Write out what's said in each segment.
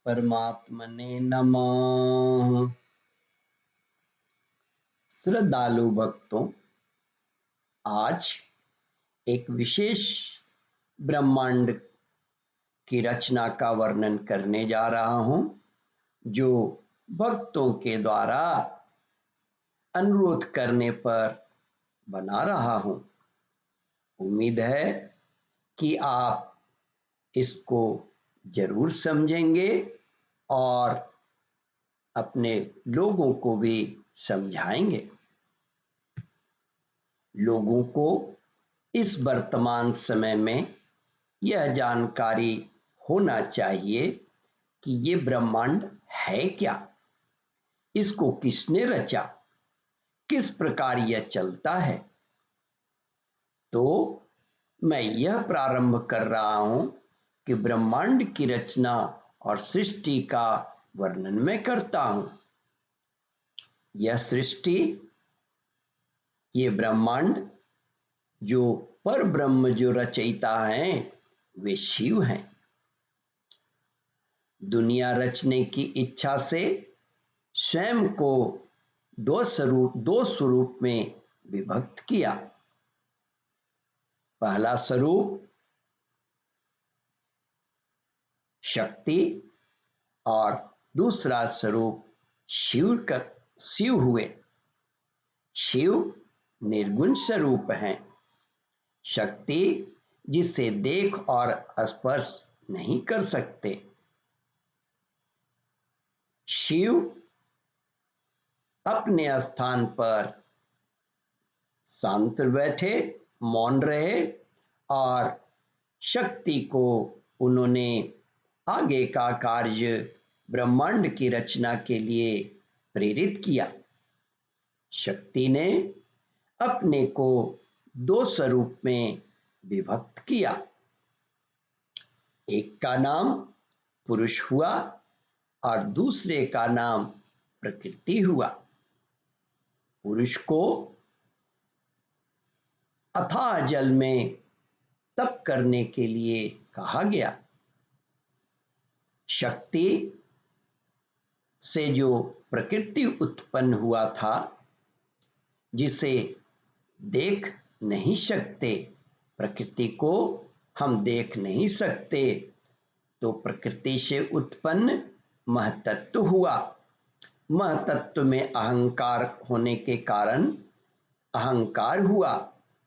परमात्मने नमः। श्रद्धालु भक्तों, आज एक विशेष ब्रह्मांड की रचना का वर्णन करने जा रहा हूं, जो भक्तों के द्वारा अनुरोध करने पर बना रहा हूं। उम्मीद है कि आप इसको जरूर समझेंगे और अपने लोगों को भी समझाएंगे। लोगों को इस वर्तमान समय में यह जानकारी होना चाहिए कि ये ब्रह्मांड है क्या, इसको किसने रचा, किस प्रकार यह चलता है। तो मैं यह प्रारंभ कर रहा हूं कि ब्रह्मांड की रचना और सृष्टि का वर्णन मैं करता हूं। यह सृष्टि, ये ब्रह्मांड, जो पर ब्रह्म जो रचयिता हैं वे शिव हैं। दुनिया रचने की इच्छा से स्वयं को दो स्वरूप में विभक्त किया। पहला स्वरूप शक्ति और दूसरा स्वरूप शिव हुए। शिव निर्गुण स्वरूप हैं। शक्ति जिसे देख और स्पर्श नहीं कर सकते। शिव अपने स्थान पर शांत बैठे, मौन रहे और शक्ति को उन्होंने आगे का कार्य ब्रह्मांड की रचना के लिए प्रेरित किया। शक्ति ने अपने को दो स्वरूप में विभक्त किया। एक का नाम पुरुष हुआ और दूसरे का नाम प्रकृति हुआ। पुरुष को अथाह जल में तप करने के लिए कहा गया। शक्ति से जो प्रकृति उत्पन्न हुआ था, जिसे देख नहीं सकते, प्रकृति को हम देख नहीं सकते, तो प्रकृति से उत्पन्न महतत्व हुआ। महतत्व में अहंकार होने के कारण अहंकार हुआ।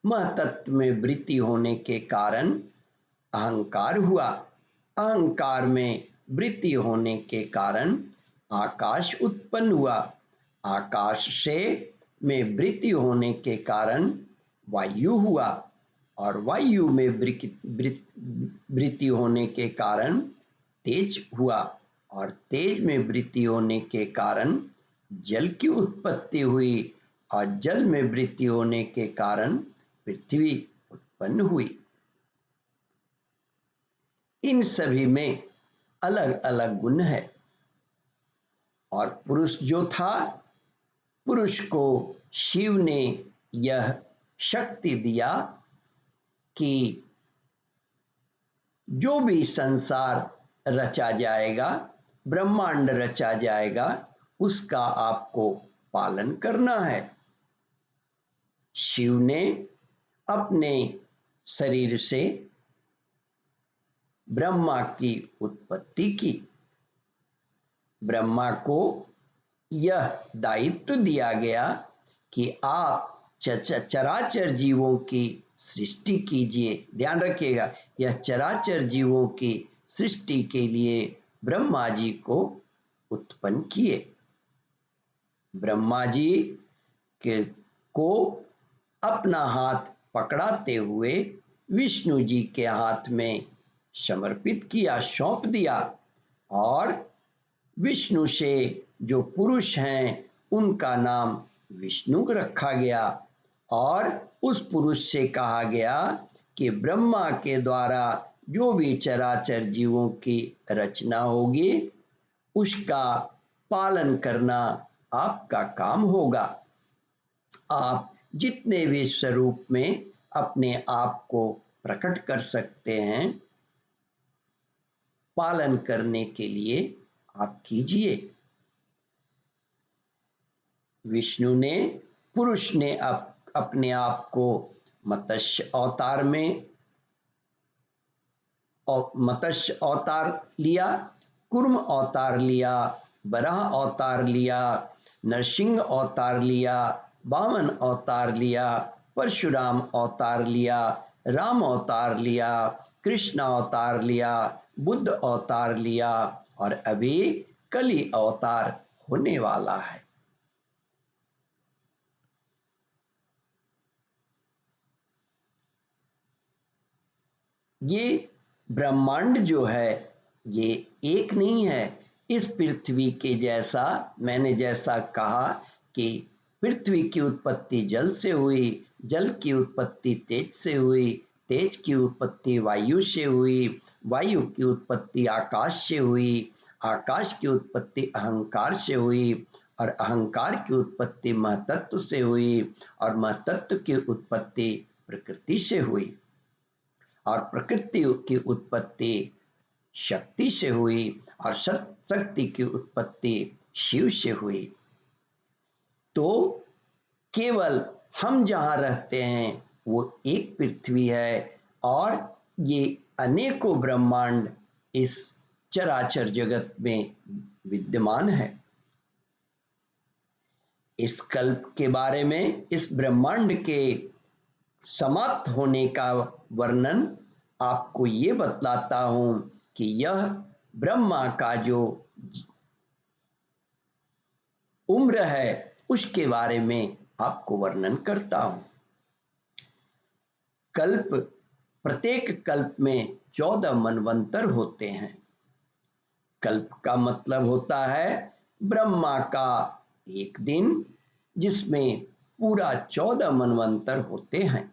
महतत्व में वृत्ति होने के कारण अहंकार हुआ। अहंकार में वृत्ति होने के कारण आकाश उत्पन्न हुआ। आकाश से में वृत्ति होने के कारण वायु हुआ और वायु में वृत्ति होने के कारण तेज हुआ और तेज में वृत्ति होने के कारण जल की उत्पत्ति हुई और जल में वृत्ति होने के कारण पृथ्वी उत्पन्न हुई। इन सभी में अलग अलग गुण है। और पुरुष जो था, पुरुष को शिव ने यह शक्ति दिया कि जो भी संसार रचा जाएगा, ब्रह्मांड रचा जाएगा, उसका आपको पालन करना है। शिव ने अपने शरीर से ब्रह्मा की उत्पत्ति की। ब्रह्मा को यह दायित्व दिया गया कि आप चराचर जीवों की सृष्टि कीजिए। ध्यान रखिएगा, यह चराचर जीवों की सृष्टि के लिए ब्रह्मा जी को उत्पन्न किए। ब्रह्मा जी को अपना हाथ पकड़ाते हुए विष्णु जी के हाथ में समर्पित किया, सौंप दिया। और विष्णु से जो पुरुष हैं उनका नाम विष्णु रखा गया और उस पुरुष से कहा गया कि ब्रह्मा के द्वारा जो भी चराचर जीवों की रचना होगी उसका पालन करना आपका काम होगा। आप जितने भी स्वरूप में अपने आप को प्रकट कर सकते हैं, पालन करने के लिए आप कीजिए। विष्णु ने, पुरुष ने अपने आप को मत्स्य अवतार में मत्स्य अवतार लिया, कूर्म अवतार लिया, वराह अवतार लिया, नरसिंह अवतार लिया, वामन अवतार लिया, परशुराम अवतार लिया, राम अवतार लिया, कृष्ण अवतार लिया, बुद्ध अवतार लिया और अभी कली अवतार होने वाला है। ये ब्रह्मांड जो है ये एक नहीं है। इस पृथ्वी के जैसा, मैंने जैसा कहा कि पृथ्वी की उत्पत्ति जल से हुई, जल की उत्पत्ति तेज से हुई, तेज की उत्पत्ति वायु से हुई, वायु की उत्पत्ति आकाश से हुई, आकाश की उत्पत्ति अहंकार से हुई और अहंकार की उत्पत्ति महतत्व से हुई और महतत्व की उत्पत्ति प्रकृति से हुई और प्रकृति की उत्पत्ति शक्ति से हुई और शक्ति की उत्पत्ति शिव से हुई। तो केवल हम जहाँ रहते हैं वो एक पृथ्वी है और ये अनेकों ब्रह्मांड इस चराचर जगत में विद्यमान है। इस कल्प के बारे में, इस ब्रह्मांड के समाप्त होने का वर्णन आपको ये बतलाता हूं कि यह ब्रह्मा का जो उम्र है उसके बारे में आपको वर्णन करता हूं। कल्प, प्रत्येक कल्प में 14 मनवंतर होते हैं। कल्प का मतलब होता है ब्रह्मा का एक दिन, जिसमें पूरा 14 मनवंतर होते हैं।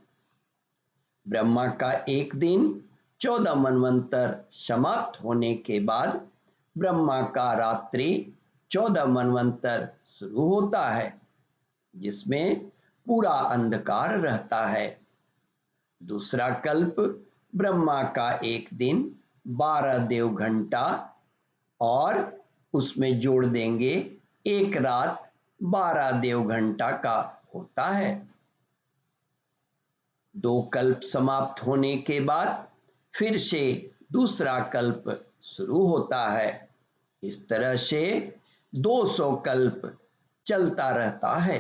ब्रह्मा का एक दिन 14 मनवंतर समाप्त होने के बाद ब्रह्मा का रात्रि 14 मनवंतर शुरू होता है, जिसमें पूरा अंधकार रहता है। दूसरा कल्प, ब्रह्मा का एक दिन 12 देव घंटा और उसमें जोड़ देंगे एक रात 12 देव घंटा का होता है। 2 कल्प समाप्त होने के बाद फिर से दूसरा कल्प शुरू होता है। इस तरह से 200 कल्प चलता रहता है।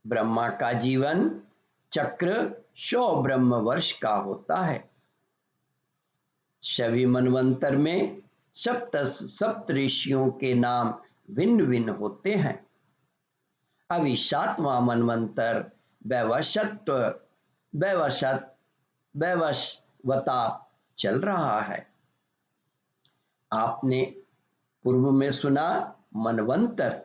ब्रह्मा का जीवन चक्र 100 ब्रह्म वर्ष का होता है। सभी मनवंतर में सप्त ऋषियों के नाम भिन्न भिन्न होते हैं। अभी 7वां मनवंतर वैवस्वता चल रहा है। आपने पूर्व में सुना मनवंतर।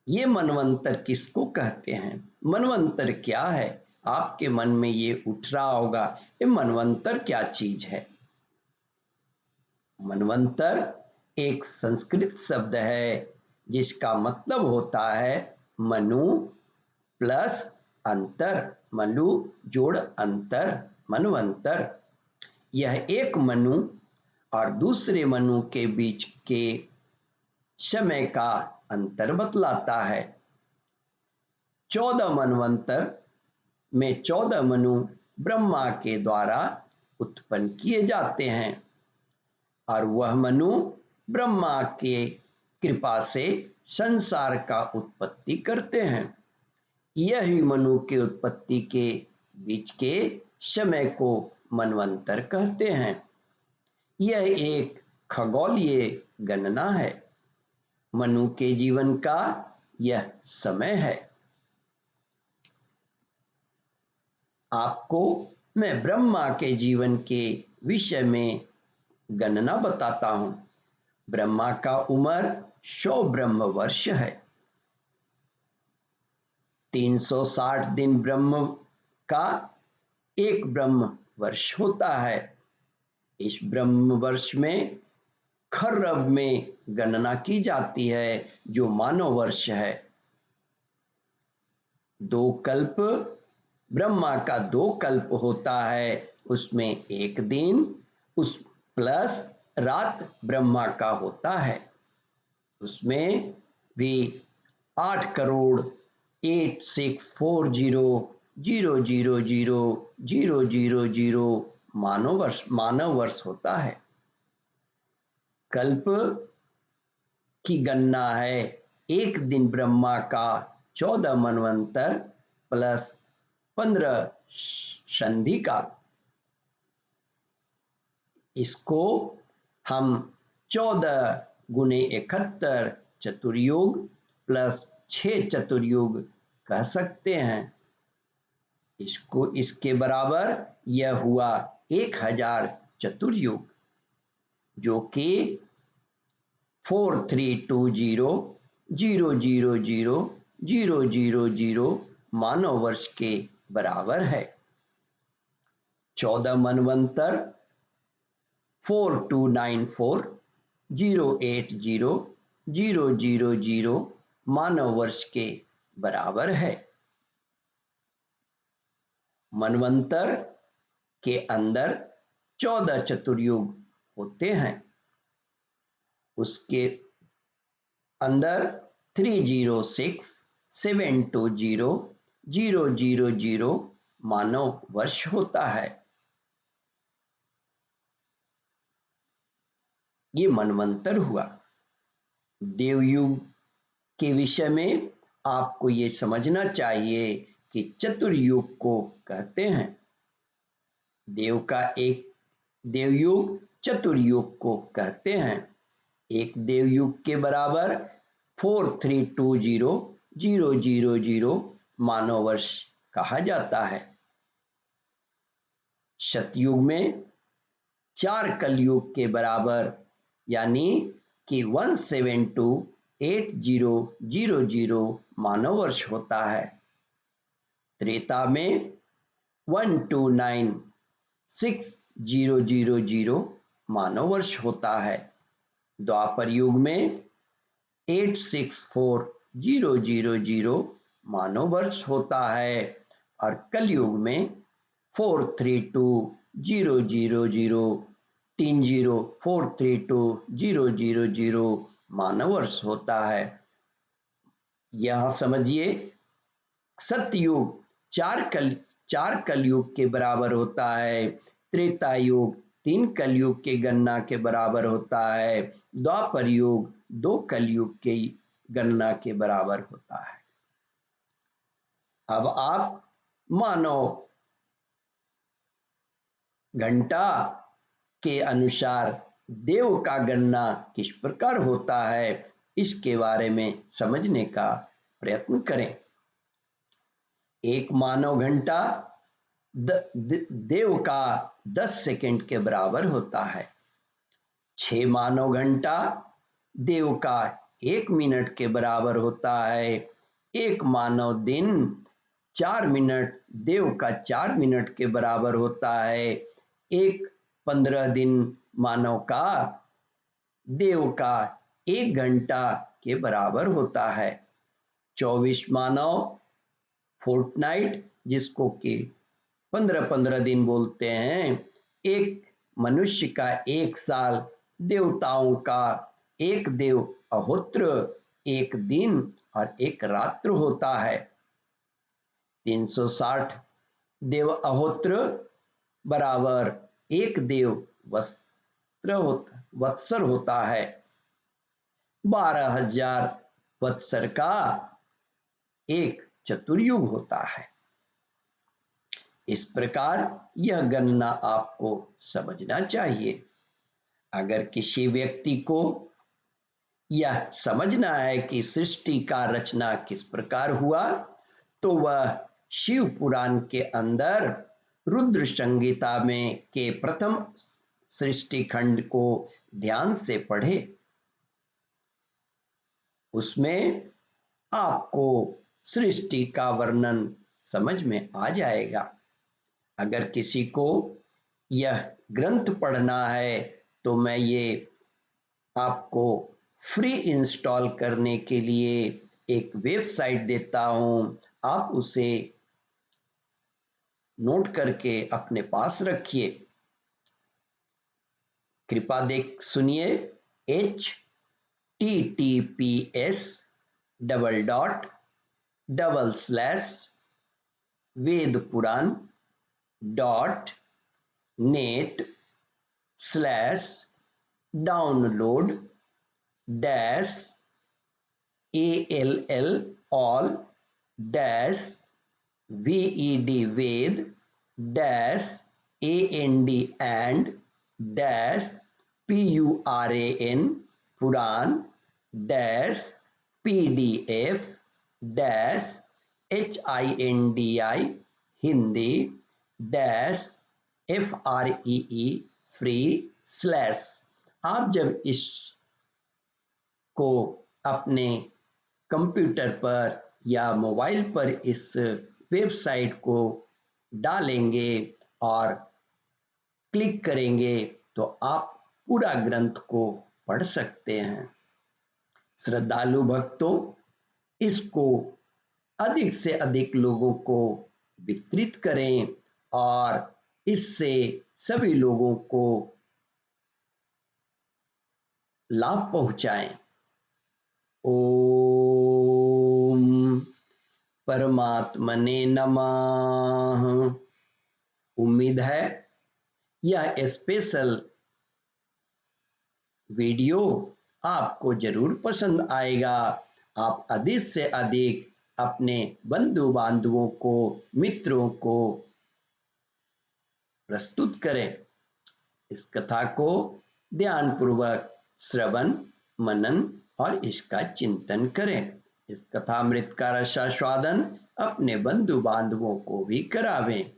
ये मनवंतर किसको कहते हैं? मनवंतर क्या है? आपके मन में ये उठ रहा होगा, ये मनवंतर क्या चीज है? मनवंतर एक संस्कृत शब्द है जिसका मतलब होता है मनु प्लस अंतर, मनु जोड़ अंतर, मनवंतर। यह एक मनु और दूसरे मनु के बीच के समय का अंतर बतलाता है। 14 मनवंतर में 14 मनु ब्रह्मा के द्वारा उत्पन्न किए जाते हैं और वह मनु ब्रह्मा के कृपा से संसार का उत्पत्ति करते हैं। यही मनु के उत्पत्ति के बीच के समय को मनवंतर कहते हैं। यह एक खगोलीय गणना है। मनु के जीवन का यह समय है। आपको मैं ब्रह्मा के जीवन के विषय में गणना बताता हूं। ब्रह्मा का उम्र 100 ब्रह्म वर्ष है। 360 दिन ब्रह्म का एक ब्रह्म वर्ष होता है। इस ब्रह्म वर्ष में खर्रब में गणना की जाती है जो मानव वर्ष है। 2 कल्प, ब्रह्मा का 2 कल्प होता है, उसमें एक दिन उस प्लस रात ब्रह्मा का होता है। उसमें भी 8,8640,000,000 मानव वर्ष होता है। कल्प की गणना है एक दिन ब्रह्मा का 14 मनवंतर प्लस 15 संधि काल। इसको हम 14 गुने 71 चतुर्युग प्लस 6 चतुर्युग कह सकते हैं। इसके बराबर यह हुआ 1000 चतुर्युग, जो कि 4320,000,000 मानव वर्ष के बराबर है। 14 मनवंतर 4294,080,000 मानव वर्ष के बराबर है। मनवंतर के अंदर 14 चतुर्युग होते हैं। उसके अंदर 306,720,000 मानव वर्ष होता है। ये मनवंतर हुआ। देवयुग के विषय में आपको ये समझना चाहिए कि चतुर्युग को कहते हैं। देवयुग चतुर्युग को कहते हैं। एक देवयुग के बराबर 4320,000 मानव वर्ष कहा जाता है। सतयुग में 4 कलयुग के बराबर यानी कि 172,80,000 मानव वर्ष होता है। त्रेता में 129,6,000 मानव वर्ष होता है। द्वापर युग में 864,000 मानव वर्ष होता है और कलयुग में 432,000 मानव वर्ष होता है। यह समझिए सतयुग 4 कलयुग के बराबर होता है। त्रेता युग 3 कलयुग के गणना के बराबर होता है। द्वापर युग 2 कलयुग के गणना के बराबर होता है। अब आप मानव घंटा के अनुसार देव का गणना किस प्रकार होता है, इसके बारे में समझने का प्रयत्न करें। एक मानव घंटा देव का 10 सेकंड के बराबर होता है। 6 मानव घंटा देव का 1 मिनट के बराबर होता है। एक मानव दिन 4 मिनट देव का 4 मिनट के बराबर होता है। एक 15 दिन मानव का देव का 1 घंटा के बराबर होता है। 24 मानव फोर्टनाइट, जिसको कि 15-15 दिन बोलते हैं। एक मनुष्य का 1 साल, देवताओं का 1 देव अहोत्र 1 दिन और 1 रात्र होता है। 360 देव अहोत्र बराबर 1 देव वत्सर होता है। 12,000 वत्सर का 1 चतुर्युग होता है। इस प्रकार यह गणना आपको समझना चाहिए। अगर किसी व्यक्ति को यह समझना है कि सृष्टि का रचना किस प्रकार हुआ, तो वह शिव पुराण के अंदर रुद्र संहिता में के प्रथम सृष्टि खंड को ध्यान से पढ़े। उसमें आपको सृष्टि का वर्णन समझ में आ जाएगा। अगर किसी को यह ग्रंथ पढ़ना है तो मैं ये आपको फ्री इंस्टॉल करने के लिए एक वेबसाइट देता हूँ। आप उसे नोट करके अपने पास रखिए। कृपया सुनिए free/। आप जब इस को अपने कंप्यूटर पर या मोबाइल पर इस वेबसाइट को डालेंगे और क्लिक करेंगे तो आप पूरा ग्रंथ को पढ़ सकते हैं। श्रद्धालु भक्तों, इसको अधिक से अधिक लोगों को वितरित करें और इससे सभी लोगों को लाभ पहुंचाएं। ओम परमात्मने नमः। उम्मीद है यह स्पेशल वीडियो आपको जरूर पसंद आएगा। आप अधिक से अधिक अपने बंधु बांधवों को, मित्रों को प्रस्तुत करें। इस कथा को ध्यानपूर्वक श्रवण, मनन और इसका चिंतन करें। इस कथामृत का रसास्वादन अपने बंधु बांधवों को भी करावें।